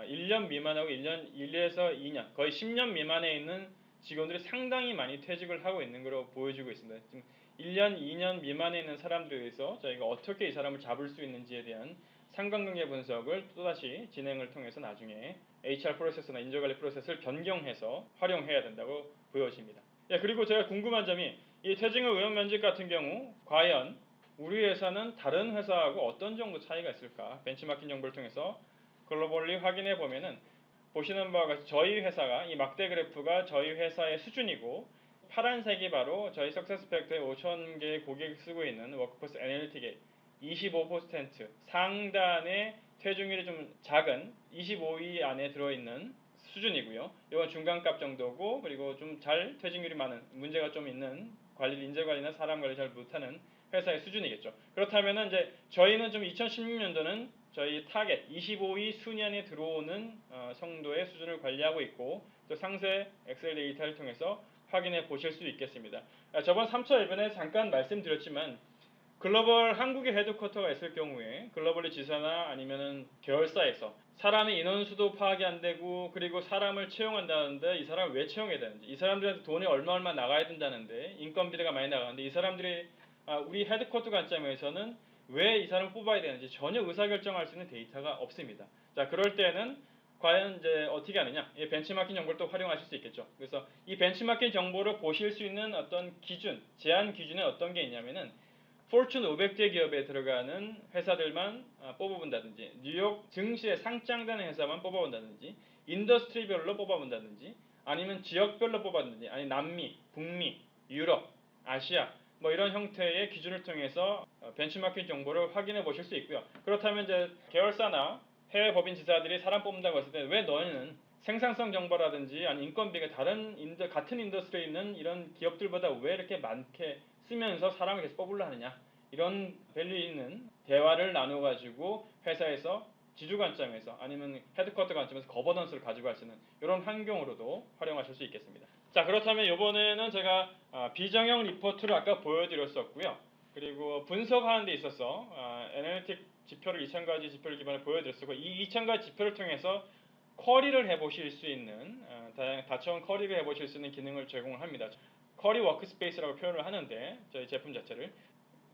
1년 미만하고 1에서 2년, 거의 10년 미만에 있는 직원들이 상당히 많이 퇴직을 하고 있는 것으로 보여지고 있습니다. 지금 1년, 2년 미만에 있는 사람들에 대해서 저희가 어떻게 이 사람을 잡을 수 있는지에 대한 상관관계 분석을 또다시 진행을 통해서 나중에 HR 프로세스나 인재관리 프로세스를 변경해서 활용해야 된다고 보여집니다. 그리고 제가 궁금한 점이, 이 퇴직률 의원 면직 같은 경우 과연 우리 회사는 다른 회사하고 어떤 정도 차이가 있을까? 벤치마킹 정보를 통해서 글로벌리 확인해 보면은, 보시는 바와 같이 저희 회사가, 이 막대 그래프가 저희 회사의 수준이고, 파란색이 바로 저희 석세스팩터의 5,000개의 고객이 쓰고 있는 워크포스 애널리틱의 25% 상단의 퇴직률이 좀 작은 25위 안에 들어있는 수준이고요. 이건 중간값 정도고, 그리고 좀 잘 퇴직률이 많은, 문제가 좀 있는 인재 관리나 사람 관리 잘 못하는 회사의 수준이겠죠. 그렇다면은 이제 저희는 좀 2016년도는 저희 타겟 25위 순위 안에 들어오는 성도의 수준을 관리하고 있고, 또 상세 엑셀 데이터를 통해서 확인해 보실 수 있겠습니다. 저번 3차 이번에 잠깐 말씀드렸지만, 글로벌 한국의 헤드쿼터가 있을 경우에 글로벌리 지사나 아니면은 계열사에서 사람의 인원수도 파악이 안 되고, 그리고 사람을 채용한다는데 이 사람을 왜 채용해야 되는지, 이 사람들한테 돈이 얼마 나가야 된다는데, 인건비가 많이 나가는데 이 사람들이 우리 헤드쿼터 관점에서는 왜 이 사람을 뽑아야 되는지 전혀 의사결정할 수 있는 데이터가 없습니다. 자, 그럴 때는 과연 이제 어떻게 하느냐? 이 벤치마킹 정보를 또 활용하실 수 있겠죠. 그래서 이 벤치마킹 정보를 보실 수 있는 어떤 기준, 제한 기준에 어떤 게 있냐면은, 포춘 500대 기업에 들어가는 회사들만 뽑아본다든지, 뉴욕 증시에 상장되는 회사만 뽑아본다든지, 인더스트리별로 뽑아본다든지, 아니면 지역별로 뽑아본다든지, 아니 남미, 북미, 유럽, 아시아 뭐 이런 형태의 기준을 통해서 벤치마킹 정보를 확인해 보실 수 있고요. 그렇다면 이제 계열사나 해외 법인 지사들이 사람 뽑는다고 했을 때 왜 너희는 생산성 정보라든지 아니 인건비가 같은 인더스트리에 있는 이런 기업들보다 왜 이렇게 많게 쓰면서 사람을 계속 뽑으려 하느냐, 이런 밸류 있는 대화를 나눠가지고 회사에서 지주 관점에서 아니면 헤드쿼터 관점에서 거버넌스를 가지고 갈 수 있는 이런 환경으로도 활용하실 수 있겠습니다. 자, 그렇다면 이번에는 제가 비정형 리포트를 아까 보여드렸었고요. 그리고 분석하는 데 있어서 애널리틱 지표를 2,000가지 지표를 기반으로 보여드렸었고, 이 2,000가지 지표를 통해서 쿼리를 해보실 수 있는 다채로운 쿼리를 해보실 수 있는 기능을 제공을 합니다. 쿼리 워크스페이스라고 표현을 하는데, 저희 제품 자체를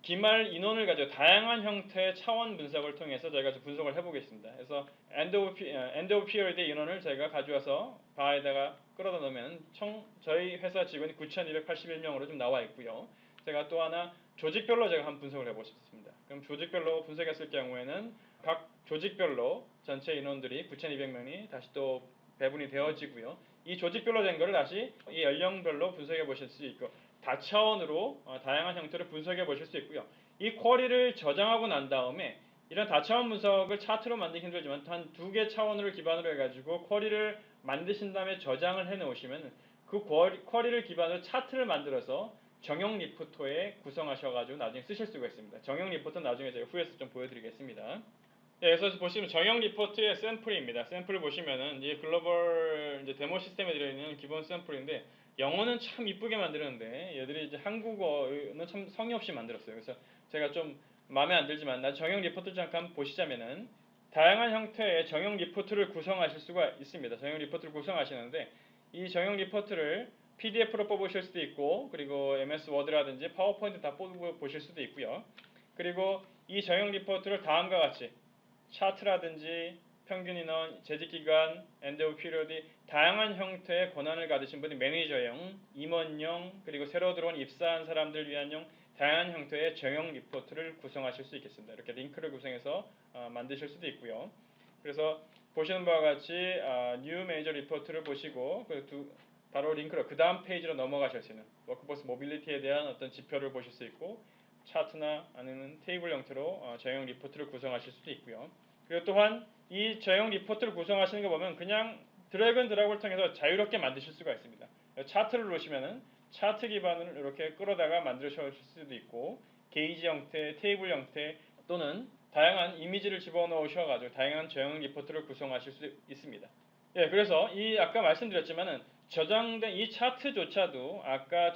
기말 인원을 가지고 다양한 형태의 차원 분석을 통해서 저희가 분석을 해보겠습니다. 그래서 엔드 오브 피어리드 인원을 저희가 가져와서 바에다가 끌어다 놓으면 총 저희 회사 직원이 9,281명으로 좀 나와 있고요. 제가 또 하나 조직별로 제가 한번 분석을 해보겠습니다. 그럼 조직별로 분석했을 경우에는 각 조직별로 전체 인원들이 9,200명이 다시 또 배분이 되어지고요. 이 조직별로 된 거를 다시 이 연령별로 분석해 보실 수 있고 다차원으로 다양한 형태로 분석해 보실 수 있고요. 이 쿼리를 저장하고 난 다음에 이런 다차원 분석을 차트로 만들기 힘들지만 한 2개 차원을 기반으로 해가지고 쿼리를 만드신 다음에 저장을 해 놓으시면 그 쿼리를 기반으로 차트를 만들어서 정형 리포터에 구성하셔가지고 나중에 쓰실 수가 있습니다. 정형 리포터는 나중에 제가 후에서 좀 보여드리겠습니다. 네, 그래서 보시면 정형 리포트의 샘플입니다. 샘플을 보시면은 이 글로벌 이제 데모 시스템에 들어있는 기본 샘플인데 영어는 참 이쁘게 만들었는데 얘들이 이제 한국어는 참 성의 없이 만들었어요. 그래서 제가 좀 마음에 안 들지만 나 정형 리포트 잠깐 보시자면은 다양한 형태의 정형 리포트를 구성하실 수가 있습니다. 정형 리포트를 구성하시는데 이 정형 리포트를 PDF로 뽑으실 수도 있고 그리고 MS 워드라든지 파워포인트 다 뽑아 보실 수도 있고요. 그리고 이 정형 리포트를 다음과 같이 차트라든지 평균 인원, 재직기간, 엔드 피리어드 다양한 형태의 권한을 가지신 분이 매니저형, 임원형, 그리고 새로 들어온 입사한 사람들 위한형 다양한 형태의 정형 리포트를 구성하실 수 있겠습니다. 이렇게 링크를 구성해서 만드실 수도 있고요. 그래서 보시는 바와 같이 뉴 매니저 리포트를 보시고 바로 링크로 그 다음 페이지로 넘어가실 수 있는 워크포스 모빌리티에 대한 어떤 지표를 보실 수 있고 차트나 아니면 테이블 형태로 정형 리포트를 구성하실 수도 있고요. 그리고 또한 이 정형 리포트를 구성하시는 거 보면 그냥 드래그 앤 드랍을 통해서 자유롭게 만드실 수가 있습니다. 차트를 놓으시면은 차트 기반으로 이렇게 끌어다가 만드실 수도 있고 게이지 형태, 테이블 형태 또는 다양한 이미지를 집어넣으셔가지고 다양한 정형 리포트를 구성하실 수 있습니다. 예, 그래서 이 아까 말씀드렸지만은 저장된 이 차트조차도 아까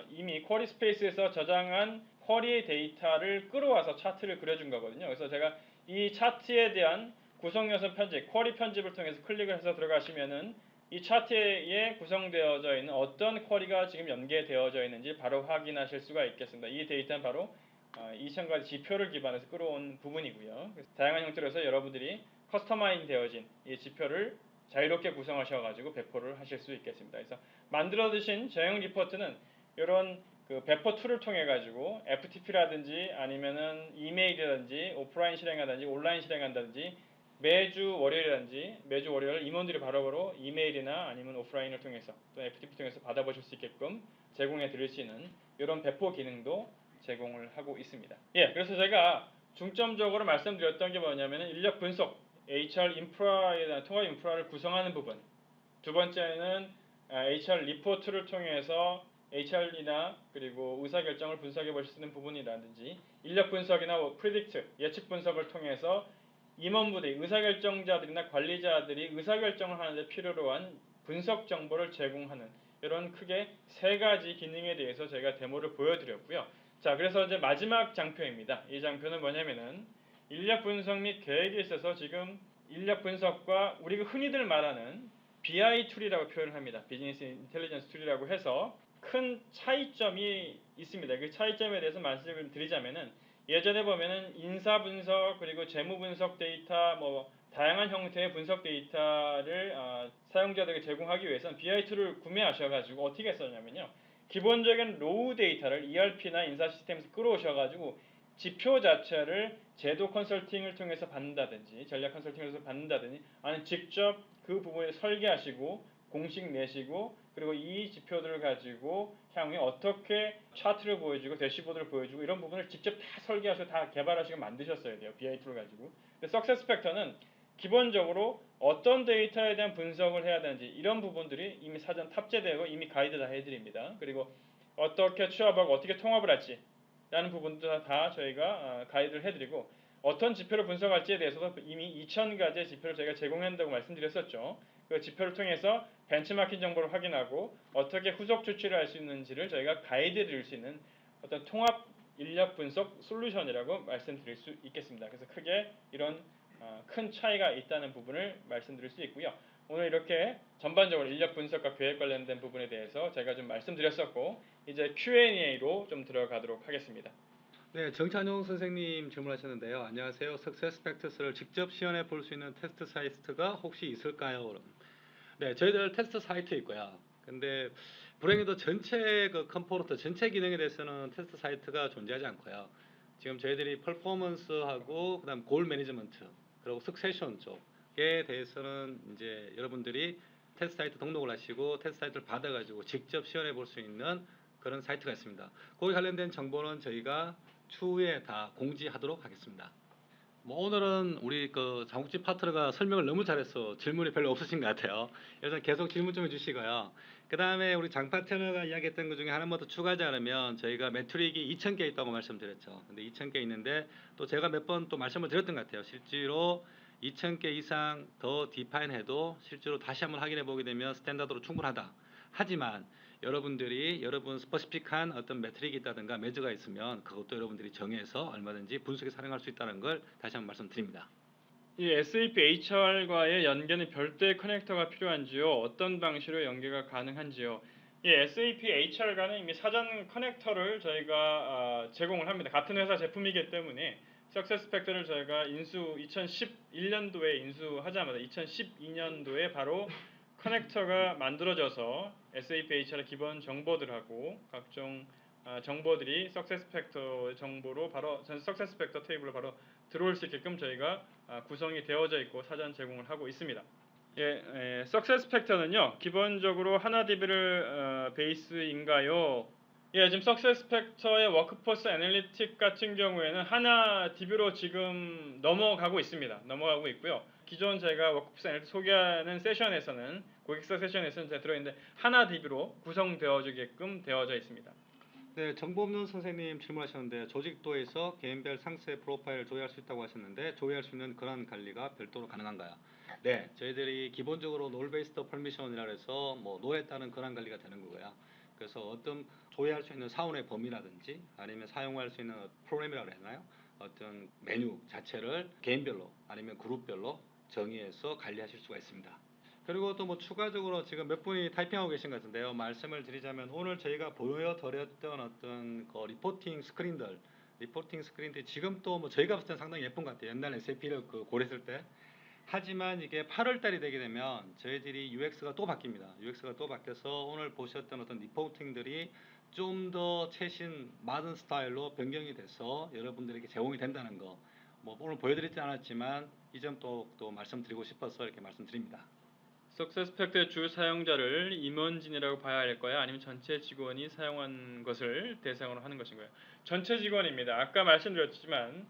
이미 쿼리 스페이스에서 저장한 쿼리의 데이터를 끌어와서 차트를 그려준 거거든요. 그래서 제가 이 차트에 대한 구성 요소 편집, 쿼리 편집을 통해서 클릭을 해서 들어가시면은 이 차트에 구성되어져 있는 어떤 쿼리가 지금 연계되어져 있는지 바로 확인하실 수가 있겠습니다. 이 데이터는 바로 2000가지 지표를 기반해서 끌어온 부분이고요. 그래서 다양한 형태로 해서 여러분들이 커스터마이징 되어진 이 지표를 자유롭게 구성하셔가지고 배포를 하실 수 있겠습니다. 그래서 만들어 두신 정형 리포트는 이런 그 배포 툴을 통해 가지고 FTP라든지 아니면은 이메일이라든지 오프라인 실행하든지 온라인 실행한다든지 매주 월요일 임원들이 바로바로 이메일이나 아니면 오프라인을 통해서 또 FTP 통해서 받아보실 수 있게끔 제공해 드릴 수 있는 이런 배포 기능도 제공을 하고 있습니다. 예, 그래서 제가 중점적으로 말씀드렸던 게 뭐냐면은 인력 분석, HR 인프라에 대한 통합 인프라를 구성하는 부분. 두 번째는 HR 리포트를 통해서 HR이나 그리고 의사결정을 분석해 보실 수 있는 부분이라든지 인력 분석이나 프리딕트, 예측 분석을 통해서 임원부대, 의사결정자들이나 관리자들이 의사결정을 하는 데 필요로 한 분석 정보를 제공하는 이런 크게 세 가지 기능에 대해서 제가 데모를 보여드렸고요. 자, 그래서 이제 마지막 장표입니다. 이 장표는 뭐냐면은 인력 분석 및 계획에 있어서 지금 인력 분석과 우리가 흔히들 말하는 BI 툴이라고 표현을 합니다. 비즈니스 인텔리전스 툴이라고 해서 큰 차이점이 있습니다. 그 차이점에 대해서 말씀을 드리자면은 예전에 보면은 인사 분석 그리고 재무 분석 데이터 뭐 다양한 형태의 분석 데이터를 사용자들에게 제공하기 위해서는 BI 툴을 구매하셔가지고 어떻게 했었냐면요. 기본적인 로우 데이터를 ERP나 인사 시스템에서 끌어오셔가지고 지표 자체를 제도 컨설팅을 통해서 받는다든지 전략 컨설팅을 통해서 받는다든지 아니면 직접 그 부분을 설계하시고 공식 내시고 그리고 이 지표들을 가지고 향후에 어떻게 차트를 보여주고 대시보드를 보여주고 이런 부분을 직접 다 설계하시고 다 개발하시고 만드셨어야 돼요. BI 툴을 가지고. 석세스 팩터는 기본적으로 어떤 데이터에 대한 분석을 해야 되는지 이런 부분들이 이미 사전 탑재되고 이미 가이드 다 해드립니다. 그리고 어떻게 취합하고 어떻게 통합을 할지 라는 부분도 다 저희가 가이드를 해드리고 어떤 지표를 분석할지에 대해서도 이미 2000가지의 지표를 저희가 제공한다고 말씀드렸었죠. 그 지표를 통해서 벤치마킹 정보를 확인하고 어떻게 후속 조치를 할 수 있는지를 저희가 가이드 드릴 수 있는 어떤 통합 인력 분석 솔루션이라고 말씀드릴 수 있겠습니다. 그래서 크게 이런 큰 차이가 있다는 부분을 말씀드릴 수 있고요. 오늘 이렇게 전반적으로 인력 분석과 계획 관련된 부분에 대해서 제가 좀 말씀드렸었고 이제 Q&A로 좀 들어가도록 하겠습니다. 네, 정찬용 선생님 질문하셨는데요. 안녕하세요. 석세스팩터스를 직접 시연해 볼 수 있는 테스트 사이트가 혹시 있을까요? 네, 저희들 테스트 사이트 있고요. 근데 불행히도 전체 그 컴포넌트, 전체 기능에 대해서는 테스트 사이트가 존재하지 않고요. 지금 저희들이 퍼포먼스하고 그다음 골 매니지먼트 그리고 석세션 쪽에 대해서는 이제 여러분들이 테스트 사이트 등록을 하시고 테스트 사이트를 받아가지고 직접 시연해 볼 수 있는 그런 사이트가 있습니다. 거기 관련된 정보는 저희가 추후에 다 공지하도록 하겠습니다. 뭐 오늘은 우리 그 장국지 파트너가 설명을 너무 잘해서 질문이 별로 없으신 것 같아요. 그래서 계속 질문 좀 해주시고요. 그 다음에 우리 장 파트너가 이야기했던 것 중에 하나만 더 추가하자면 저희가 매트릭이 2,000개 있다고 말씀드렸죠. 근데 2,000개 있는데 또 제가 몇 번 또 말씀을 드렸던 것 같아요. 실제로 2,000개 이상 더 디파인해도 실제로 다시 한번 확인해 보게 되면 스탠다드로 충분하다. 하지만 여러분들이 여러분 스퍼시픽한 어떤 매트릭이 있다든가 매저가 있으면 그것도 여러분들이 정해서 얼마든지 분석에 사용할 수 있다는 걸 다시 한번 말씀드립니다. 이 SAP HR과의 연계는 별도의 커넥터가 필요한지요? 어떤 방식으로 연계가 가능한지요? 이 SAP HR과는 이미 사전 커넥터를 저희가 제공을 합니다. 같은 회사 제품이기 때문에 석세스팩터를 저희가 2011년도에 인수하자마자 2012년도에 바로 커넥터가 만들어져서 SAP HR의 기본 정보들하고 각종 정보들이 석세스팩터 정보로 바로 석세스팩터 테이블로 바로 들어올 수 있게끔 저희가 구성이 되어져 있고 사전 제공을 하고 있습니다. 석세스팩터는요 기본적으로 하나DB를 베이스인가요? 지금 석세스팩터의 워크포스 애널리틱 같은 경우에는 하나DB로 지금 넘어가고 있습니다. 넘어가고 있고요. 기존 제가 워크포스 애널리틱 소개하는 세션에서는 고객사 세션에서는 제가 들어있는데 하나DB로 구성되어지게끔 되어져 있습니다. 네, 정보없는 선생님 질문하셨는데 조직도에서 개인별 상세 프로파일을 조회할 수 있다고 하셨는데 조회할 수 있는 그런 관리가 별도로 가능한가요? 네, 저희들이 기본적으로 롤 베이스드 퍼미션이라 해서 뭐 롤에 따른 권한 관리가 되는 거고요. 그래서 어떤 조회할 수 있는 사원의 범위라든지 아니면 사용할 수 있는 프로그램이라고 해나요? 어떤 메뉴 자체를 개인별로 아니면 그룹별로 정의해서 관리하실 수가 있습니다. 그리고 또 뭐 추가적으로 지금 몇 분이 타이핑하고 계신 것 같은데요. 말씀을 드리자면 오늘 저희가 보여드렸던 어떤 그 리포팅 스크린들 지금 또 뭐 저희가 봤을 때 상당히 예쁜 것 같아요. 옛날 SAP를 그 고려했을 때. 하지만 이게 8월 달이 되게 되면 저희들이 UX가 또 바뀝니다. UX가 또 바뀌어서 오늘 보셨던 어떤 리포팅들이 좀 더 최신 마든 스타일로 변경이 돼서 여러분들에게 제공이 된다는 거. 뭐 오늘 보여드리지 않았지만 이 점 또 말씀드리고 싶어서 이렇게 말씀드립니다. 석세스팩터의 주 사용자를 임원진이라고 봐야 할까요? 아니면 전체 직원이 사용한 것을 대상으로 하는 것인가요? 전체 직원입니다. 아까 말씀드렸지만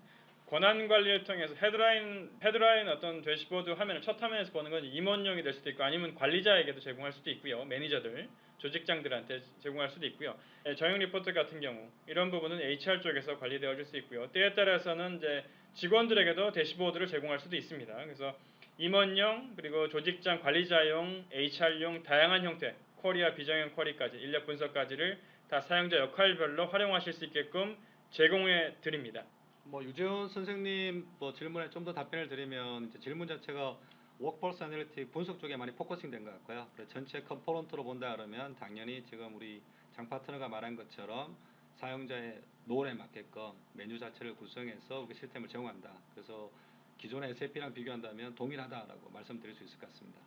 권한 관리를 통해서 헤드라인 어떤 대시보드 화면을 첫 화면에서 보는 건 임원용이 될 수도 있고 아니면 관리자에게도 제공할 수도 있고요. 매니저들, 조직장들한테 제공할 수도 있고요. 정형 리포트 같은 경우 이런 부분은 HR 쪽에서 관리되어질 수 있고요. 때에 따라서는 이제 직원들에게도 대시보드를 제공할 수도 있습니다. 그래서 임원용 그리고 조직장 관리자용, HR용 다양한 형태, 쿼리와 비정형 쿼리까지 인력 분석까지를 다 사용자 역할별로 활용하실 수 있게끔 제공해 드립니다. 뭐 유재훈 선생님 뭐 질문에 좀 더 답변을 드리면 이제 질문 자체가 워크포스 애널리틱 분석 쪽에 많이 포커싱 된 것 같고요. 전체 컴포넌트로 본다 그러면 당연히 지금 우리 장 파트너가 말한 것처럼 사용자의 롤에 맞게끔 메뉴 자체를 구성해서 우리 시스템을 제공한다. 그래서 기존의 SAP랑 비교한다면 동일하다라고 말씀드릴 수 있을 것 같습니다.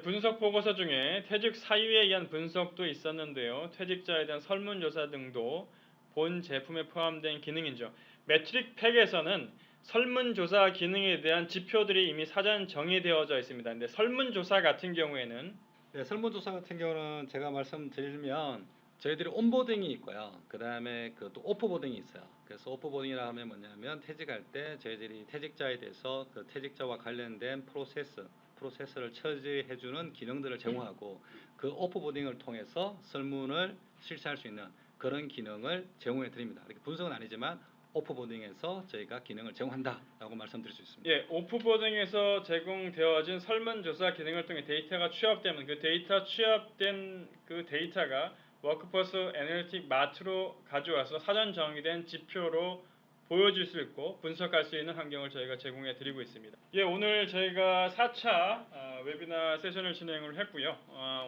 분석 보고서 중에 퇴직 사유에 의한 분석도 있었는데요. 퇴직자에 대한 설문조사 등도 본 제품에 포함된 기능이죠. 매트릭 팩에서는 설문조사 기능에 대한 지표들이 이미 사전 정의되어져 있습니다. 근데 설문조사 같은 경우에는 설문조사 같은 경우는 제가 말씀드리면 저희들이 온보딩이 있고요. 그 다음에 그 또 오프보딩이 있어요. 그래서 오프보딩이라 하면 뭐냐면 퇴직할 때 저희들이 퇴직자에 대해서 그 퇴직자와 관련된 프로세스를 처리해주는 기능들을 제공하고 그 오프보딩을 통해서 설문을 실시할 수 있는 그런 기능을 제공해 드립니다. 이렇게 분석은 아니지만 오프보딩에서 저희가 기능을 제공한다라고 말씀드릴 수 있습니다. 오프보딩에서 제공되어진 설문조사 기능을 통해 데이터가 취합되면 그 데이터 취합된 그 데이터가 워크포스 애널리틱 마트로 가져와서 사전 정의된 지표로 보여줄 수 있고 분석할 수 있는 환경을 저희가 제공해 드리고 있습니다. 오늘 저희가 4차 웨비나 세션을 진행을 했고요.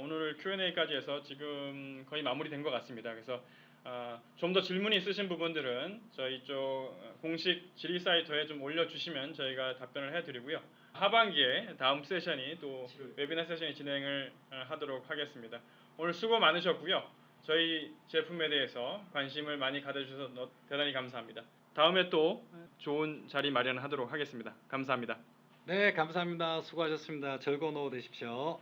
오늘 Q&A까지 해서 지금 거의 마무리된 것 같습니다. 그래서 좀 더 질문이 있으신 부분들은 저희 쪽 공식 질의 사이트에 좀 올려주시면 저희가 답변을 해드리고요. 하반기에 다음 세션이 또 웨비나 세션이 진행을 하도록 하겠습니다. 오늘 수고 많으셨고요. 저희 제품에 대해서 관심을 많이 가져주셔서 대단히 감사합니다. 다음에 또 좋은 자리 마련하도록 하겠습니다. 감사합니다. 네, 감사합니다. 수고하셨습니다. 즐거운 오후 되십시오.